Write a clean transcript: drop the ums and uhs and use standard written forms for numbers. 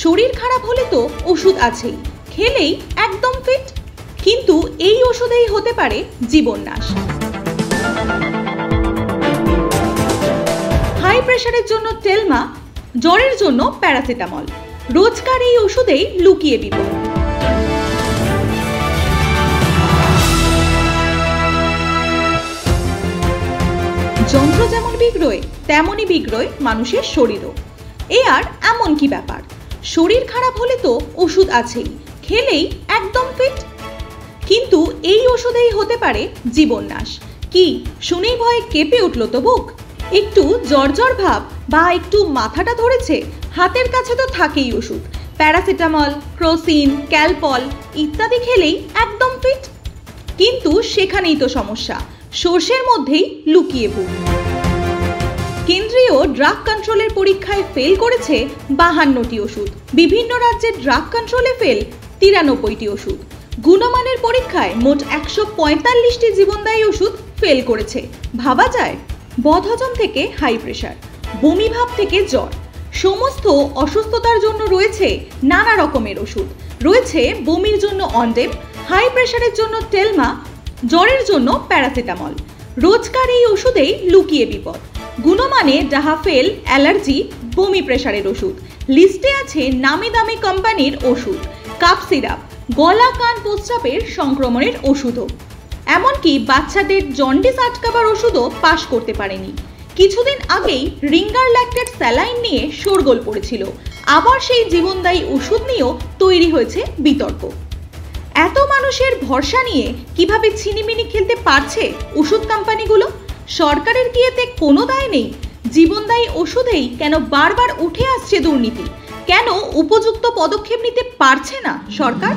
শরীর খারাপ হলে তো ওষুধ আছেই, খেলেই একদম ফিট। কিন্তু এই ওষুধেই হতে পারে জীবননাশ। হাই প্রেশারের জন্য টেলমা, জ্বরের জন্য প্যারাসিটামল, রোজকার এই ওষুধেই লুকিয়ে বিপদ। যন্ত্র যেমন বিগ্রয় তেমনই বিগ্রয় মানুষের শরীরও। এ আর এমন কি ব্যাপার, শরীর খারাপ হলে তো ওষুধ আছেই, খেলেই একদম ফিট। কিন্তু এই ওষুধেই হতে পারে জীবননাশ। কি শুনেই ভয়ে কেঁপে উঠল তো বুক? একটু জ্বর ভাব বা একটু মাথাটা ধরেছে, হাতের কাছে তো থাকেই ওষুধ। প্যারাসিটামল, ক্রোসিন, ক্যালপল ইত্যাদি খেলেই একদম ফিট। কিন্তু সেখানেই তো সমস্যা, সর্ষের মধ্যেই লুকিয়ে ভূত। কেন্দ্রীয় ড্রাগ কন্ট্রোলের পরীক্ষায় ফেল করেছে 52টি ওষুধ। বিভিন্ন রাজ্যের ড্রাগ কন্ট্রোলে ফেল 93টি ওষুধ। গুণমানের পরীক্ষায় মোট 145টি জীবনদায়ী ওষুধ ফেল করেছে। ভাবা যায়? বদহজম থেকে হাই প্রেশার, বমি ভাব থেকে জ্বর, সমস্ত অসুস্থতার জন্য রয়েছে নানা রকমের ওষুধ। রয়েছে বমির জন্য অনডেম, হাই প্রেশারের জন্য টেলমা, জ্বরের জন্য প্যারাসিটামল। রোজকার এই ওষুধেই লুকিয়ে বিপদ। গুণমানে ডাহাফেল, অ্যালার্জি, বমি প্রেশারের ওষুধ। লিস্টে আছে নামি দামি কোম্পানির ওষুধ, কাপ সিরাপ, গলা কান প্রস্রাবের সংক্রমণের ওষুধও। এমনকি বাচ্চাদের জন্ডিস আটকাবার ওষুধও পাশ করতে পারেনি। কিছুদিন আগেই রিঙ্গার ল্যাক্টেট স্যালাইন নিয়ে শোরগোল পড়েছিল। আবার সেই জীবনদায়ী ওষুধ নিয়েও তৈরি হয়েছে বিতর্ক। এত মানুষের ভরসা নিয়ে কিভাবে ছিনিমিনি খেলতে পারছে ওষুধ কোম্পানিগুলো? সরকারের কি এতে কোনো দায় নেই? জীবনদায়ী ওষুধেই কেন বারবার উঠে আসছে দুর্নীতি? কেন উপযুক্ত পদক্ষেপ নিতে পারছে না সরকার?